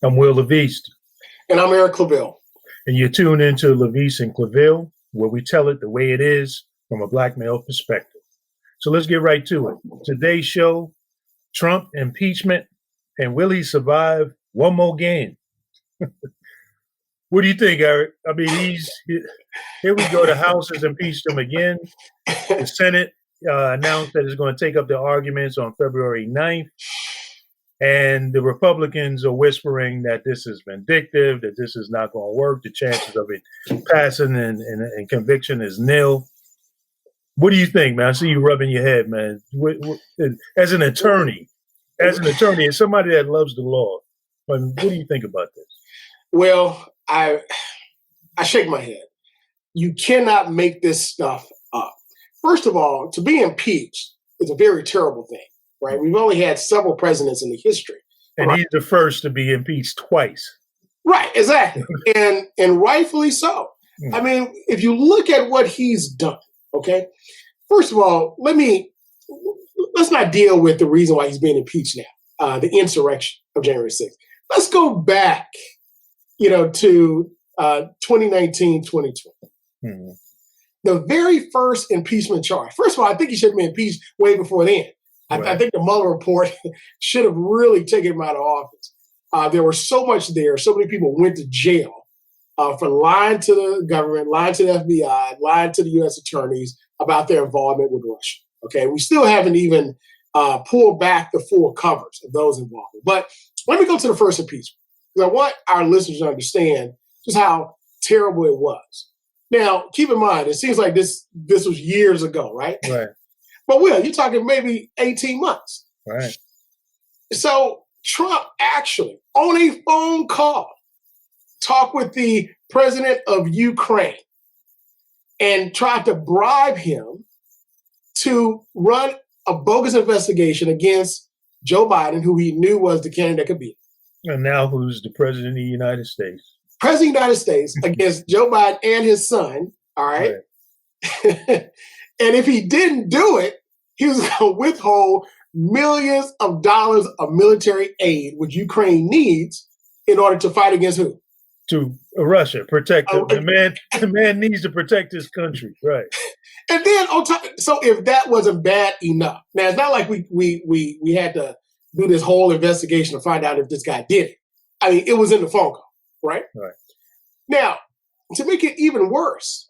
I'm Will LaVeist. And I'm Eric Claville. And you're tuned into LaVeist and Claville, where we tell it the way it is from a black male perspective. So let's get right to it. Today's show, Trump impeachment, and will he survive one more game? What do you think, Eric? I mean, here we go. The House has impeached him again. The Senate announced that it's going to take up the arguments on February 9th. And the Republicans are whispering that this is vindictive, that this is not going to work. The chances of it passing and conviction is nil. What do you think, man? I see you rubbing your head, man. As an attorney, as somebody that loves the law, what do you think about this? Well, I shake my head. You cannot make this stuff up. First of all, to be impeached is a very terrible thing. Right, we've only had several presidents in the history, and he's the first to be impeached twice. Right, exactly, and rightfully so. I mean, if you look at what he's done, okay. First of all, let's not deal with the reason why he's being impeached now, the insurrection of January 6th. Let's go back, to 2019, 2020. Mm-hmm. The very first impeachment charge. First of all, I think he should have been impeached way before then. Right. I think the Mueller report should have really taken him out of office. There was so much there. So many people went to jail for lying to the government, lying to the FBI, lying to the U.S. attorneys about their involvement with Russia. Okay, we still haven't even pulled back the full covers of those involved. But let me go to the first impeachment, because I want our listeners to understand just how terrible it was. Now, keep in mind, it seems like this was years ago, right? Right. But Will, you're talking maybe 18 months. Right. So Trump actually, on a phone call, talked with the president of Ukraine and tried to bribe him to run a bogus investigation against Joe Biden, who he knew was the candidate that could beat him. And now who's the president of the United States? President of the United States against Joe Biden and his son, all right? And if he didn't do it, he was going to withhold millions of dollars of military aid, which Ukraine needs in order to fight against who? To Russia, protect him. The man needs to protect his country, right? And then on top, so if that wasn't bad enough, now it's not like we had to do this whole investigation to find out if this guy did it. I mean, it was in the phone call, right? Right. Now, to make it even worse,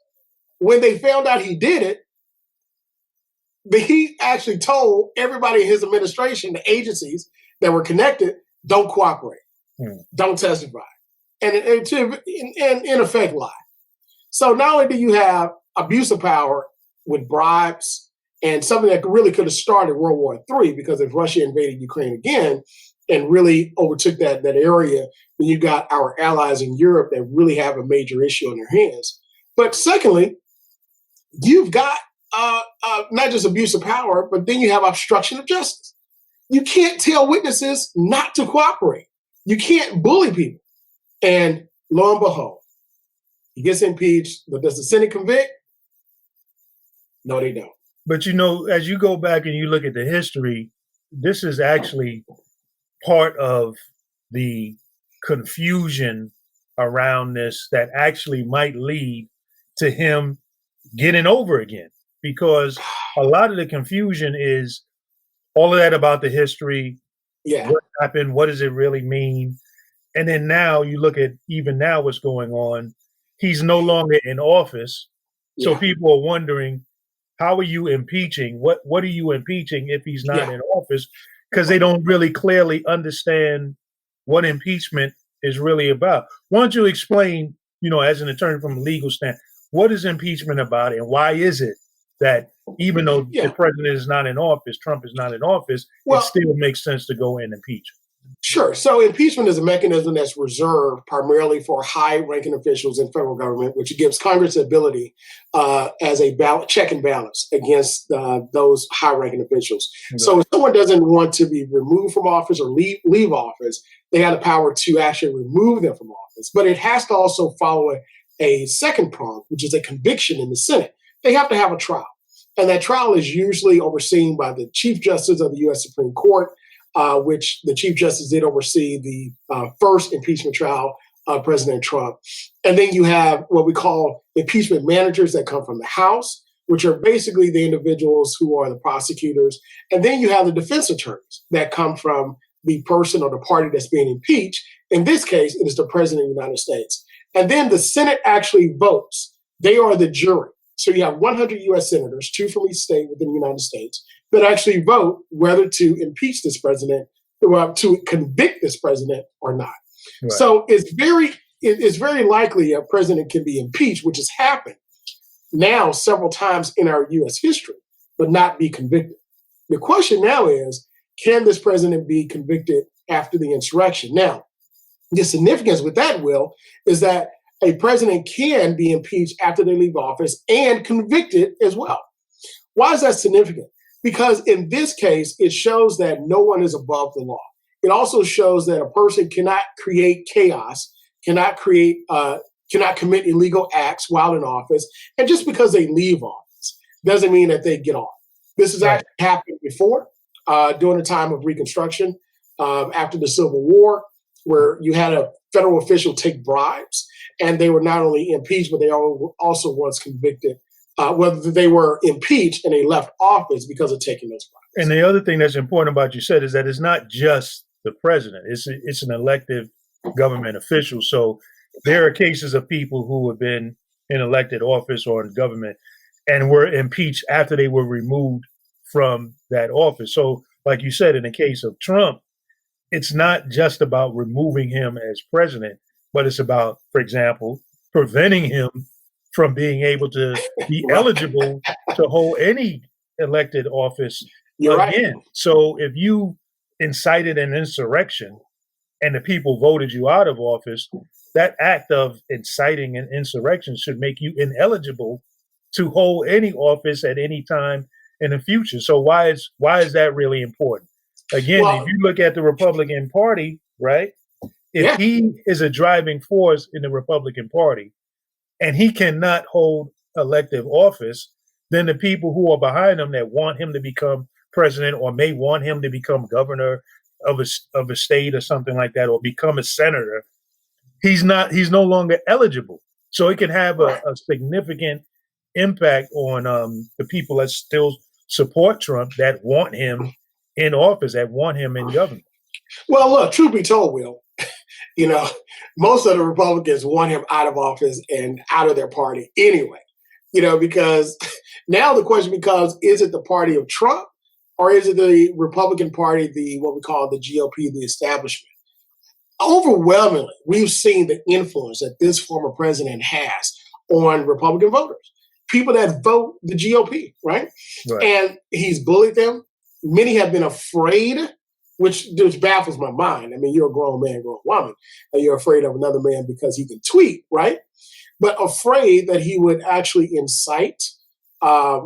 when they found out he did it, he actually told everybody in his administration, the agencies that were connected, don't cooperate, don't testify, and in effect lie. So not only do you have abuse of power with bribes and something that really could have started World War III, because if Russia invaded Ukraine again and really overtook that area, then you got our allies in Europe that really have a major issue on their hands. But secondly, you've got not just abuse of power, but then you have obstruction of justice. You can't tell witnesses not to cooperate. You can't bully people. And lo and behold, he gets impeached, but does the Senate convict? No, they don't. But as you go back and you look at the history, this is actually part of the confusion around this that actually might lead to him getting over again. Because a lot of the confusion is all of that about the history, what happened, what does it really mean? And then now you look at even now what's going on. He's no longer in office. So people are wondering, how are you impeaching? What are you impeaching if he's not in office? Because they don't really clearly understand what impeachment is really about. Why don't you explain, as an attorney from a legal stand, what is impeachment about and why is it that even though the president is not in office, Trump is not in office, it still makes sense to go in and impeach him? Sure. So impeachment is a mechanism that's reserved primarily for high-ranking officials in federal government, which gives Congress the ability as a check and balance against those high-ranking officials. Okay. So if someone doesn't want to be removed from office or leave office, they have the power to actually remove them from office. But it has to also follow a second prong, which is a conviction in the Senate. They have to have a trial. And that trial is usually overseen by the Chief Justice of the U.S. Supreme Court. which the Chief Justice did oversee the first impeachment trial of President Trump. And then you have what we call impeachment managers that come from the House, which are basically the individuals who are the prosecutors. And then you have the defense attorneys that come from the person or the party that's being impeached. In this case, it is the President of the United States. And then the Senate actually votes. They are the jury. So you have 100 U.S. senators, 2 from each state within the United States, that actually vote whether to impeach this president, or to convict this president or not. Right. So it's very likely a president can be impeached, which has happened now several times in our U.S. history, but not be convicted. The question now is, can this president be convicted after the insurrection? Now, the significance with that, Will, is that a president can be impeached after they leave office and convicted as well. Why is that significant? Because in this case, it shows that no one is above the law. It also shows that a person cannot create chaos, cannot commit illegal acts while in office, and just because they leave office doesn't mean that they get off. This has actually happened before during the time of Reconstruction, after the Civil War, where you had a federal official take bribes, and they were not only impeached, but they also was convicted, whether they were impeached and they left office because of taking those bribes. And the other thing that's important about what you said is that it's not just the president. It's an elected government official. So there are cases of people who have been in elected office or in government and were impeached after they were removed from that office. So like you said, in the case of Trump, it's not just about removing him as president, but it's about, for example, preventing him from being able to be eligible to hold any elected office again. Right. So if you incited an insurrection and the people voted you out of office, that act of inciting an insurrection should make you ineligible to hold any office at any time in the future. So why is that really important? Again, if you look at the Republican Party, right? If he is a driving force in the Republican Party and he cannot hold elective office, then the people who are behind him that want him to become president or may want him to become governor of a state or something like that, or become a senator, he's no longer eligible. So it can have a significant impact on the people that still support Trump, that want him in office, that want him in government. Well, look, truth be told, Will, most of the Republicans want him out of office and out of their party anyway, because now the question becomes, is it the party of Trump or is it the Republican Party, what we call the GOP, the establishment? Overwhelmingly, we've seen the influence that this former president has on Republican voters, people that vote the GOP, right? And he's bullied them. Many have been afraid, which baffles my mind. I mean, you're a grown man, grown woman, and you're afraid of another man because he can tweet, right? But afraid that he would actually incite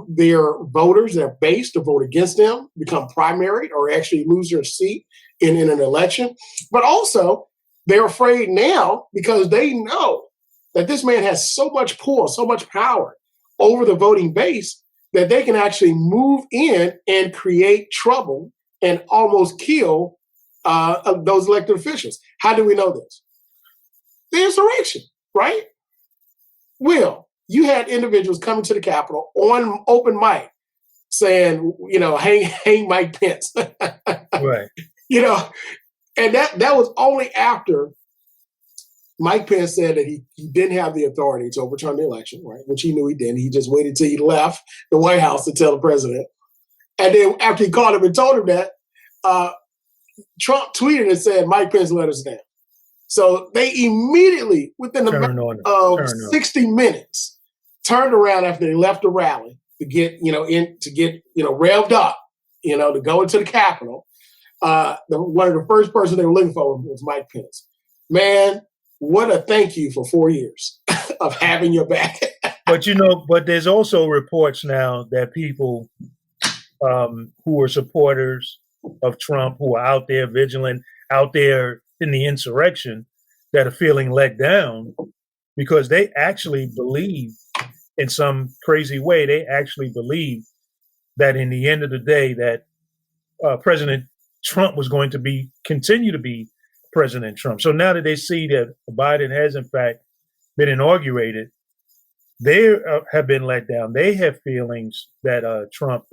their voters, their base, to vote against them, become primaried, or actually lose their seat in an election. But also, they're afraid now because they know that this man has so much pull, so much power over the voting base that they can actually move in and create trouble and almost kill those elected officials. How do we know this? The insurrection, right? Will, you had individuals coming to the Capitol on open mic saying, hang Mike Pence. Right. And that was only after Mike Pence said that he didn't have the authority to overturn the election, right? Which he knew he didn't. He just waited till he left the White House to tell the president. And then after he called him and told him that, Trump tweeted and said, Mike Pence let us down. So they immediately, within a matter of 60 minutes, turned around after they left the rally to get, revved up, to go into the Capitol. One of the first person they were looking for was Mike Pence. Man, what a thank you for 4 years of having your back. But there's also reports now that people who are supporters of Trump, who are out there vigilant, out there in the insurrection, that are feeling let down because they actually believe, in some crazy way, they actually believe that in the end of the day that President Trump was going to continue to be President Trump. So now that they see that Biden has in fact been inaugurated, they have been let down. They have feelings that Trump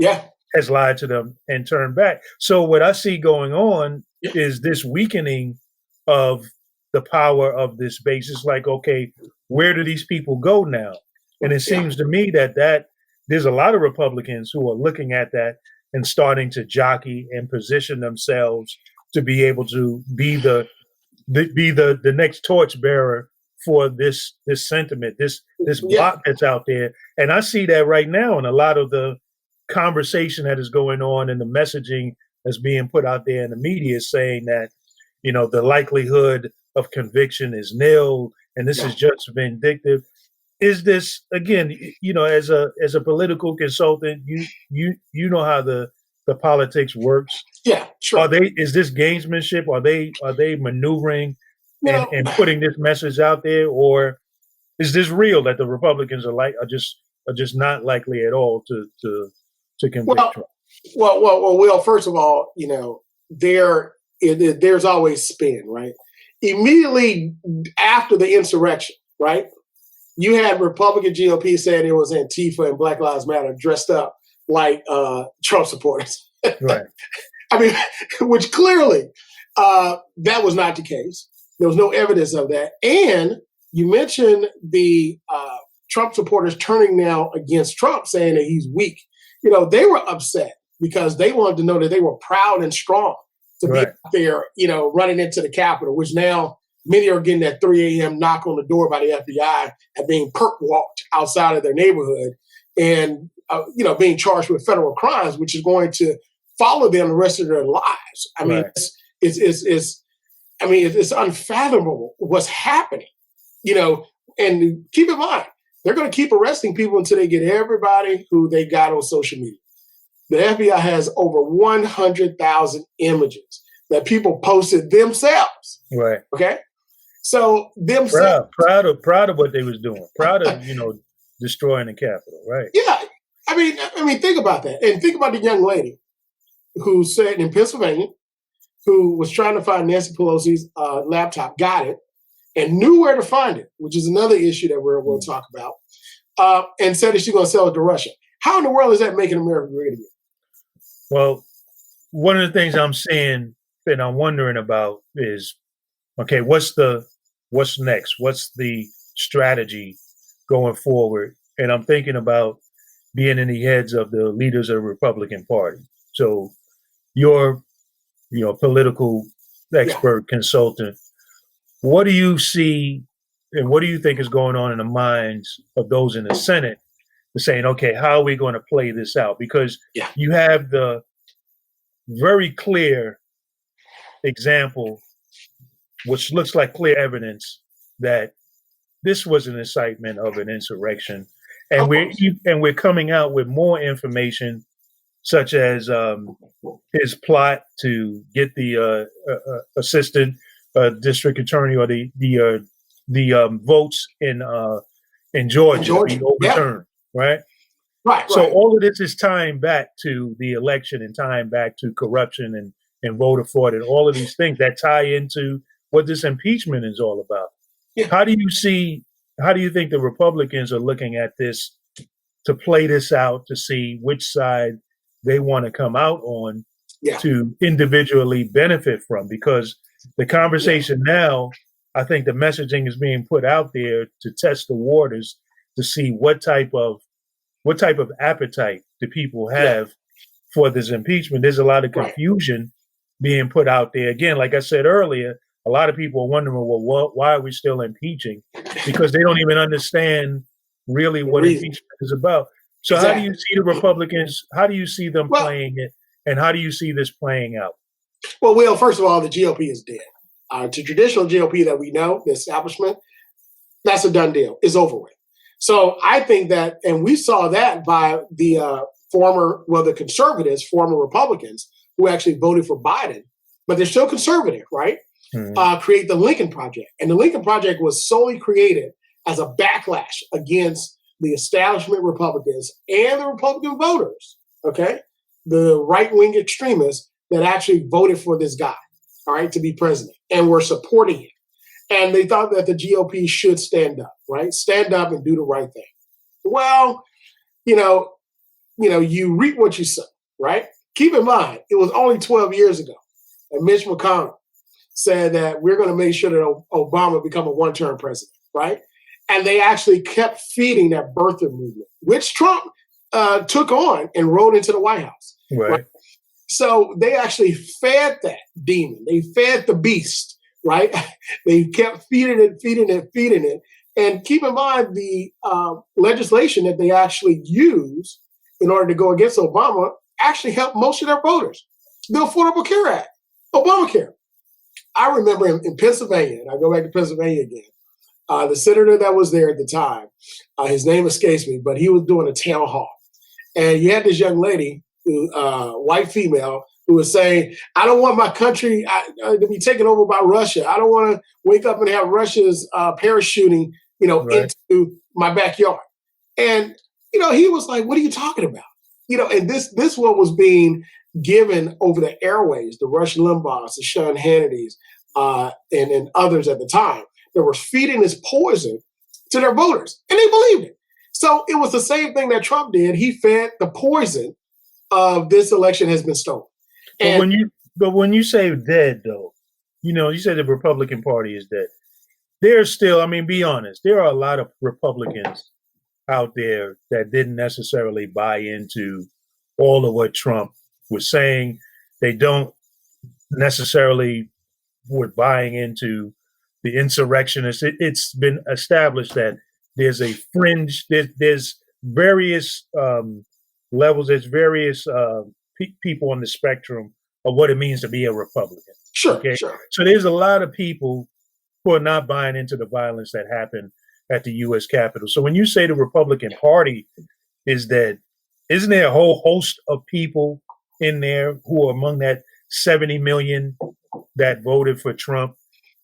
has lied to them and turned back. So what I see going on is this weakening of the power of this base. It's like, okay, where do these people go now? And it seems to me that there's a lot of Republicans who are looking at that and starting to jockey and position themselves to be able to be the next torchbearer for this sentiment, this block that's out there. And I see that right now in a lot of the conversation that is going on and the messaging that's being put out there in the media, saying that, the likelihood of conviction is nil and this is just vindictive. Is this, again, as a political consultant, you know how the politics works. Yeah, sure. Is this gamesmanship? Are they maneuvering and putting this message out there, or is this real that the Republicans are just not likely at all to convict Trump? Well, first of all, there's always spin, right? Immediately after the insurrection, right? You had Republican GOP saying it was Antifa and Black Lives Matter dressed up like Trump supporters. Right. I mean, which clearly that was not the case. There was no evidence of that. And you mentioned the Trump supporters turning now against Trump, saying that he's weak. They were upset because they wanted to know that they were proud and strong to be out there, running into the Capitol, which now many are getting that 3 a.m. knock on the door by the FBI and being perp walked outside of their neighborhood and, being charged with federal crimes, which is going to follow them the rest of their lives. I mean, it's unfathomable what's happening, and keep in mind, they're going to keep arresting people until they get everybody who they got on social media. The FBI has over 100,000 images that people posted themselves. Right. Okay. So themselves. Proud of what they was doing. Proud of, destroying the Capitol. Right. Yeah. I mean, think about that. And think about the young lady who said in Pennsylvania, who was trying to find Nancy Pelosi's laptop, got it, and knew where to find it, which is another issue that we'll talk about, and said that she's going to sell it to Russia. How in the world is that making America great again? Well, one of the things I'm seeing and I'm wondering about is, okay, what's next? What's the strategy going forward? And I'm thinking about being in the heads of the leaders of the Republican Party. So you're, political expert, consultant. What do you see and what do you think is going on in the minds of those in the Senate? Saying, okay, how are we going to play this out? Because you have the very clear example, which looks like clear evidence that this was an incitement of an insurrection, and we're coming out with more information, such as his plot to get the assistant district attorney or the votes in Georgia to be overturned. Right. So all of this is tying back to the election and tying back to corruption and voter fraud and all of these things that tie into what this impeachment is all about. Yeah. How do you think the Republicans are looking at this to play this out, to see which side they want to come out on to individually benefit from? Because the conversation now, I think the messaging is being put out there to test the waters to see what type of appetite do people have for this impeachment. There's a lot of confusion being put out there. Again, like I said earlier, a lot of people are wondering, well, why are we still impeaching? Because they don't even understand really what impeachment is about. So how do you see the Republicans? How do you see them playing it? And how do you see this playing out? Well, Will, first of all, the GOP is dead. The traditional GOP that we know, the establishment, that's a done deal. It's over with. So I think that, and we saw that by the the conservatives, former Republicans, who actually voted for Biden, but they're still conservative, right? Mm-hmm. Create the Lincoln Project. And the Lincoln Project was solely created as a backlash against the establishment Republicans and the Republican voters, okay? The right-wing extremists that actually voted for this guy, all right, to be president and were supporting him. And they thought that the GOP should stand up, right? Stand up and do the right thing. Well, you reap what you sow, right? Keep in mind, it was only 12 years ago that Mitch McConnell said that we're going to make sure that Obama become a one-term president, right? And they actually kept feeding that birther movement, which Trump took on and rode into the White House. Right. So they actually fed that demon. They fed the beast, right? They kept feeding it. And keep in mind the legislation that they actually used in order to go against Obama actually helped most of their voters. The Affordable Care Act, Obamacare. I remember in Pennsylvania, and I go back to Pennsylvania again, the senator that was there at the time, his name escapes me, but he was doing a town hall. And you had this young lady, white female, who was saying, I don't want my country to be taken over by Russia. I don't want to wake up and have Russia's parachuting, right. into my backyard. And, he was like, what are you talking about? And this one was being given over the airways, the Rush Limbaughs, the Sean Hannitys, and others at the time that were feeding this poison to their voters. And they believed it. So it was the same thing that Trump did. He fed the poison of this election has been stolen. But when you say dead, though, you said the Republican Party is dead. There's still, be honest, there are a lot of Republicans out there that didn't necessarily buy into all of what Trump was saying. They don't necessarily were buying into the insurrectionists. It's been established that there's a fringe, there's various levels, there's various people on the spectrum of what it means to be a Republican. Sure, okay? Sure. So there's a lot of people who are not buying into the violence that happened at the U.S. Capitol. So when you say the Republican Party is dead, isn't there a whole host of people in there who are among that 70 million that voted for Trump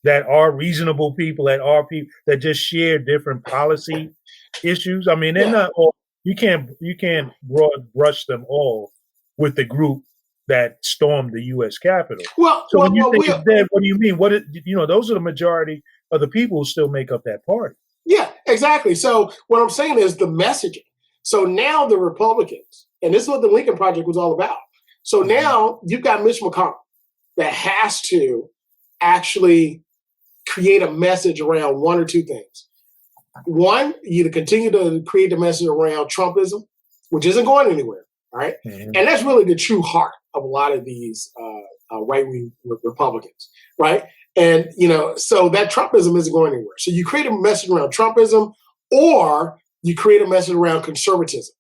that are reasonable people, that are people that just share different policy issues? They're not all, you can't broad brush them all with the group that stormed the U.S. Capitol. When you say it's dead, what do you mean? Those are the majority of the people who still make up that party. Yeah, exactly. So what I'm saying is the messaging. So now the Republicans, and this is what the Lincoln Project was all about. So now you've got Mitch McConnell that has to actually create a message around one or two things. One, you to continue to create the message around Trumpism, which isn't going anywhere, all right? Mm-hmm. And that's really the true heart of a lot of these right-wing Republicans, right? And, so that Trumpism isn't going anywhere. So you create a message around Trumpism or you create a message around conservatism.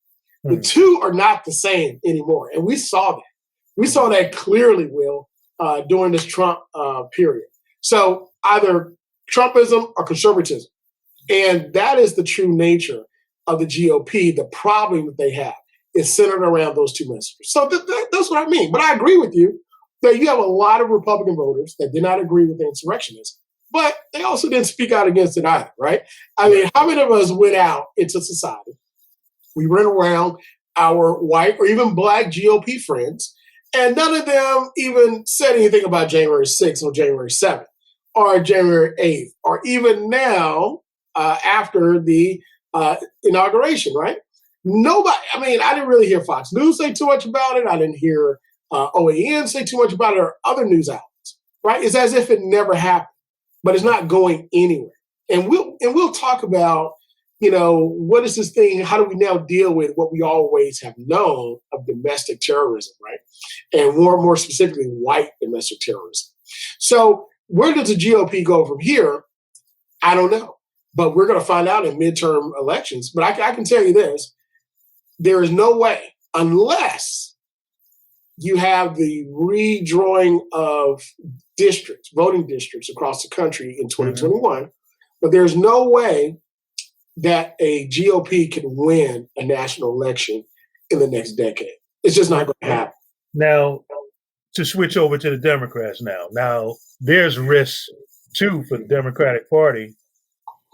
Mm-hmm. The two are not the same anymore. And we saw that. We saw that clearly, Will, during this Trump period. So either Trumpism or conservatism. And that is the true nature of the GOP. The problem that they have is centered around those two messages. So that's what I mean. But I agree with you that you have a lot of Republican voters that did not agree with the insurrectionists, but they also didn't speak out against it either, right? How many of us went out into society? We went around our white or even black GOP friends, and none of them even said anything about January 6th or January 7th or January 8th, or even now after the inauguration, right? Nobody, I didn't really hear Fox News say too much about it. I didn't hear OAN say too much about it or other news outlets, right? It's as if it never happened, but it's not going anywhere. And we'll talk about, what is this thing? How do we now deal with what we always have known of domestic terrorism, right? And more specifically, white domestic terrorism. So where does the GOP go from here? I don't know, but we're going to find out in midterm elections. But I can tell you this, there is no way, unless you have the redrawing of districts, voting districts across the country in 2021, but there's no way that a GOP can win a national election in the next decade. It's just not going to happen. Now, to switch over to the Democrats now there's risks too for the Democratic Party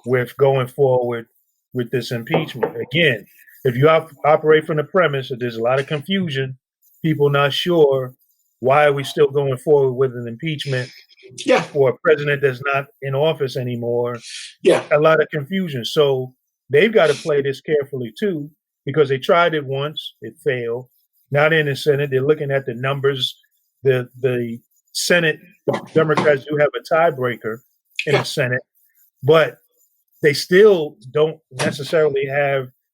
with going forward with this impeachment. Again, if you operate from the premise that there's a lot of confusion, people not sure why are we still going forward with an impeachment for a president that's not in office anymore? A lot of confusion. So they've got to play this carefully too, because they tried it once, it failed. Now they're in the Senate, they're looking at the numbers. The Senate, the Democrats do have a tiebreaker in the Senate, but they still don't necessarily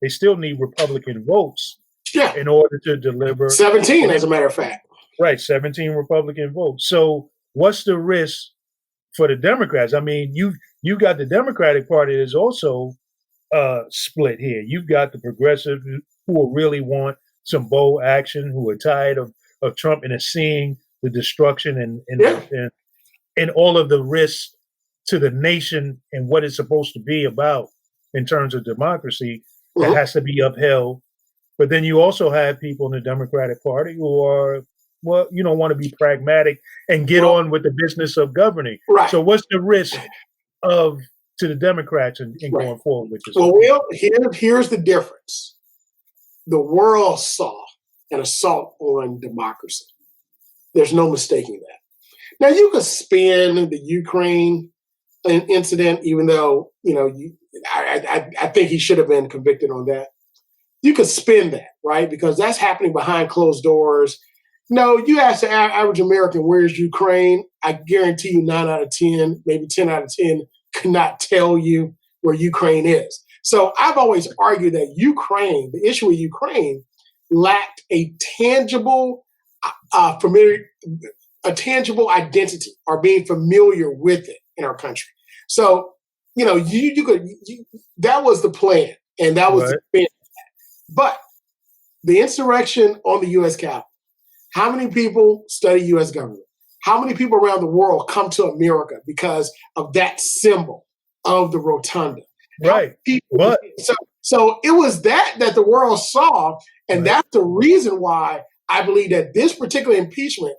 they still need Republican votes in order to deliver. 17, as a matter of fact. Right, 17 Republican votes. So what's the risk for the Democrats? I mean, you got the Democratic Party is also split here. You've got the progressives who really want some bold action, who are tired of Trump and are seeing the destruction and all of the risks to the nation and what it's supposed to be about in terms of democracy that has to be upheld. But then you also have people in the Democratic Party who are, want to be pragmatic and get on with the business of governing. Right. So what's the risk to the Democrats in going forward with this? Well, Will, here's the difference. The world saw an assault on democracy. There's no mistaking that. Now, you could spin the Ukraine incident, even though, I think he should have been convicted on that. You could spin that, right? Because that's happening behind closed doors. No, you ask the average American, where's Ukraine? I guarantee you 9 out of 10, maybe 10 out of 10 could not tell you where Ukraine is. So I've always argued that the issue with Ukraine lacked a tangible, identity or being familiar with it in our country. So, that was the plan, and that was the plan. But the insurrection on the U.S. Capitol, how many people study U.S. government? How many people around the world come to America because of that symbol of the rotunda? Right. So it was that the world saw, and that's the reason why I believe that this particular impeachment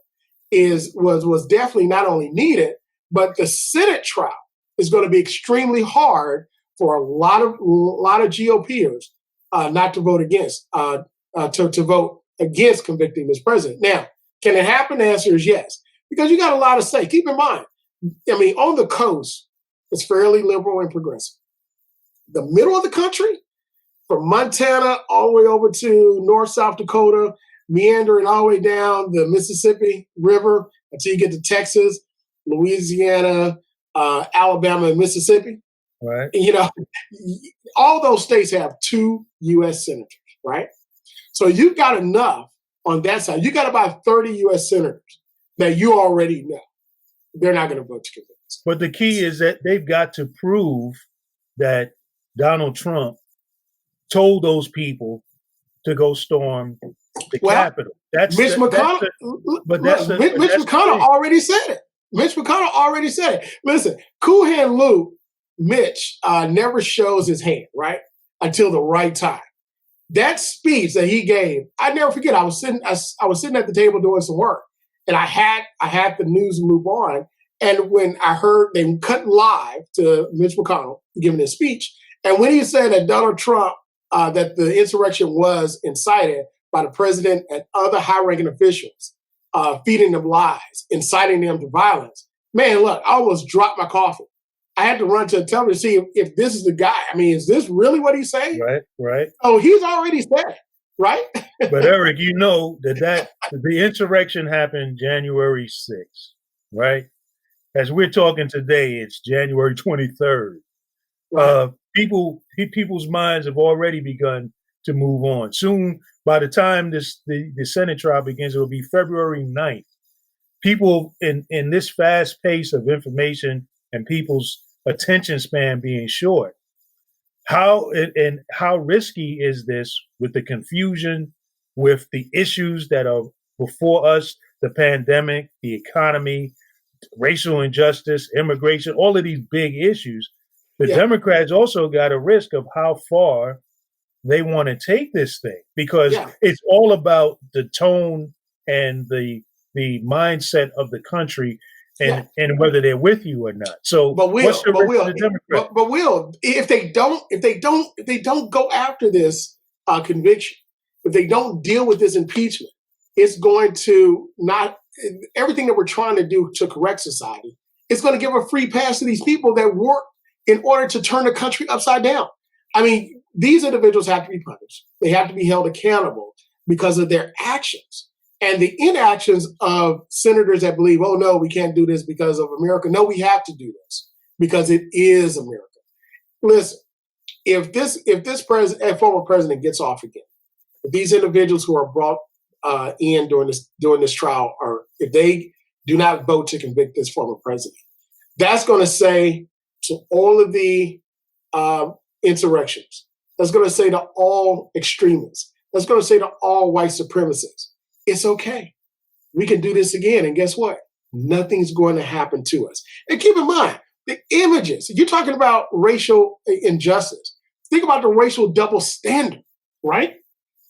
was definitely not only needed, but the Senate trial is going to be extremely hard for a lot of GOPers not to vote against, to vote against convicting this president. Now, can it happen? The answer is yes, because you got a lot to say. Keep in mind, on the coast, it's fairly liberal and progressive. The middle of the country, from Montana all the way over to North South Dakota, meandering all the way down the Mississippi River until you get to Texas, Louisiana, Alabama, and Mississippi. Right. All those states have 2 U.S. senators, right? So you've got enough on that side. You got about 30 U.S. senators that you already know they're not going to vote to convict. But the key is that they've got to prove that Donald Trump told those people to go storm the Capitol. Mitch McConnell already said it. Mitch McConnell already said it. Listen, Cool Hand Luke, Mitch never shows his hand, right? Until the right time. That speech that he gave, I never forget. I was sitting at the table doing some work, and I had the news move on. And when I heard they cut live to Mitch McConnell giving his speech, and when he said that Donald Trump, that the insurrection was incited by the president and other high-ranking officials, feeding them lies, inciting them to violence. Man, look, I almost dropped my coffee. I had to run to the television to see if this is the guy. I mean, is this really what he's saying? Right. Oh, he's already said it, right? But Eric, you know that the insurrection happened January 6th, right? As we're talking today, it's January 23rd. Right. People's minds have already begun to move on. Soon, by the time the Senate trial begins, it will be February 9th. People in this fast pace of information and people's attention span being short, how risky is this with the confusion, with the issues that are before us, the pandemic, the economy, racial injustice, immigration, all of these big issues. The Democrats also got a risk of how far they want to take this thing, because it's all about the tone and the mindset of the country and whether they're with you or not. So, what's the risk of the Democrats? But Will, if they don't go after this conviction, if they don't deal with this impeachment, it's going to not everything that we're trying to do to correct society is going to give a free pass to these people that work in order to turn the country upside down. I mean, these individuals have to be punished. They have to be held accountable because of their actions. And the inactions of senators that believe, oh, no, we can't do this because of America. No, we have to do this because it is America. Listen, if this former president gets off again, if these individuals who are brought in during this trial, or if they do not vote to convict this former president, that's going to say to all of the insurrections, that's going to say to all extremists, that's going to say to all white supremacists, it's okay. We can do this again. And guess what? Nothing's going to happen to us. And keep in mind, the images, you're talking about racial injustice. Think about the racial double standard, right?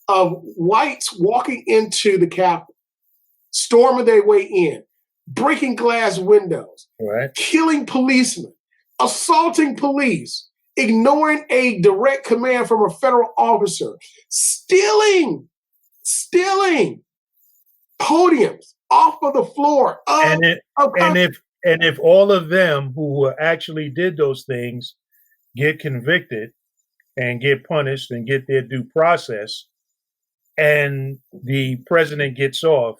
Of whites walking into the Capitol, storming their way in, breaking glass windows, right, killing policemen, assaulting police, ignoring a direct command from a federal officer, stealing podiums off of the floor. And if all of them who actually did those things get convicted and get punished and get their due process, and the president gets off,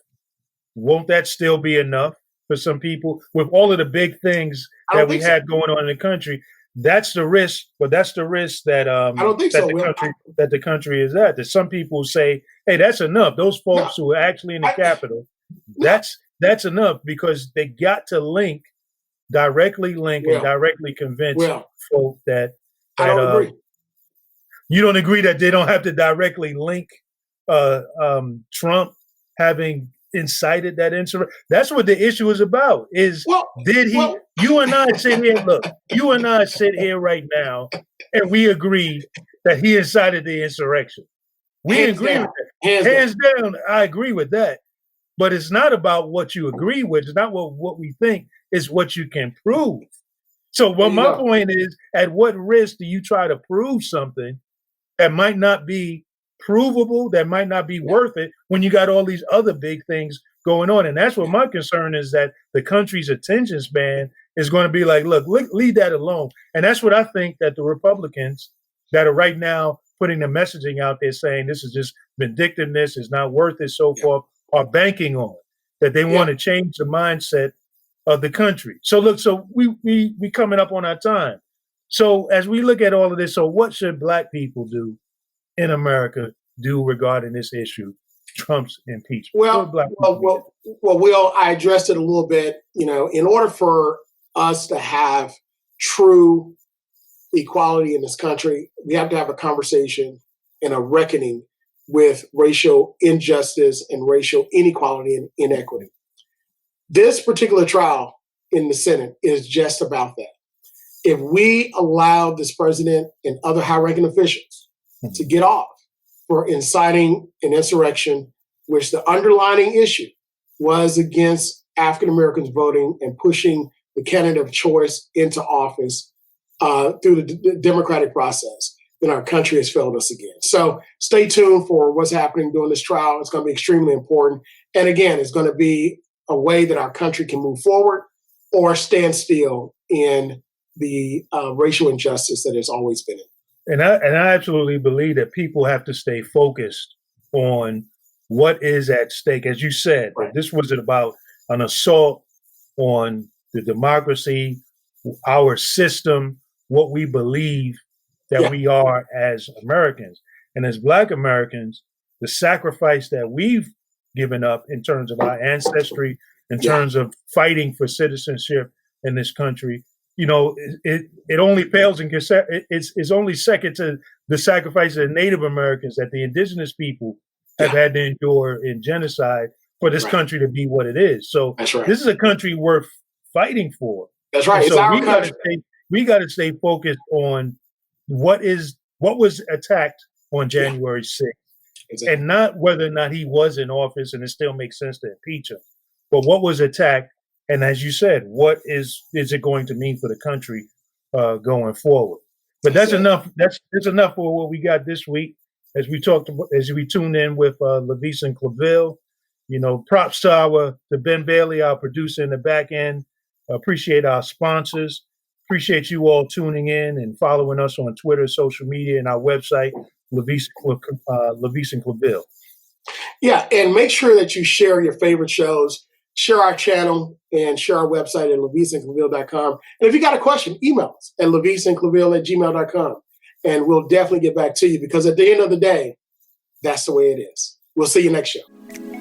won't that still be enough for some people? With all of the big things that we had going on in the country, that's the risk. But that's the risk that I don't think that the country is at. That some people say, "Hey, that's enough." Those folks who are actually in the Capitol, that's enough, because they got to directly link and directly convince folk that I don't agree. You don't agree that they don't have to directly link Trump having incited that insurrection? That's what the issue is about. You and I sit here, look, you and I sit here right now, and we agree that he incited the insurrection. We agree with that. Hands down, I agree with that. But it's not about what you agree with. It's not what we think. It's what you can prove. So my point is, at what risk do you try to prove something that might not be provable, that might not be worth it, when you got all these other big things going on? And that's what my concern is, that the country's attention span is going to be like, look, leave that alone. And that's what I think that the Republicans that are right now putting the messaging out there saying this is just vindictiveness, is not worth it, so forth, are banking on, that they want to change the mindset of the country. So look, so we coming up on our time. So as we look at all of this, so what should Black people do in America do regarding this issue, Trump's impeachment? Well, Will, I addressed it a little bit. You know, in order for us to have true equality in this country, we have to have a conversation and a reckoning with racial injustice and racial inequality and inequity. This particular trial in the Senate is just about that. If we allow this president and other high-ranking officials to get off for inciting an insurrection, which the underlying issue was against African Americans voting and pushing the candidate of choice into office through the democratic process, then our country has failed us again. So stay tuned for what's happening during this trial. It's going to be extremely important. And again, it's going to be a way that our country can move forward or stand still in the racial injustice that has always been in. And I absolutely believe that people have to stay focused on what is at stake. As you said, this wasn't about an assault on the democracy, our system, what we believe that we are as Americans. And as Black Americans, the sacrifice that we've given up in terms of our ancestry, in terms of fighting for citizenship in this country, you know, it only pales in it's only second to the sacrifice of the Native Americans that the indigenous people have had to endure in genocide for this country to be what it is. So this is a country worth fighting for. That's right. So we got to stay focused on what was attacked on January 6th, and not whether or not he was in office, and it still makes sense to impeach him, but what was attacked. And as you said, what is it going to mean for the country going forward? But that's enough. That's enough for what we got this week. As we tune in with LaVeist and Claville, Props to Ben Bailey, our producer in the back end. Appreciate our sponsors. Appreciate you all tuning in and following us on Twitter, social media, and our website, LaVeist and Claville. Yeah, and make sure that you share your favorite shows, share our channel, and share our website at LaVeistandClaville.com. And if you got a question, email us at LaVeistandClaville@gmail.com. And we'll definitely get back to you, because at the end of the day, that's the way it is. We'll see you next show.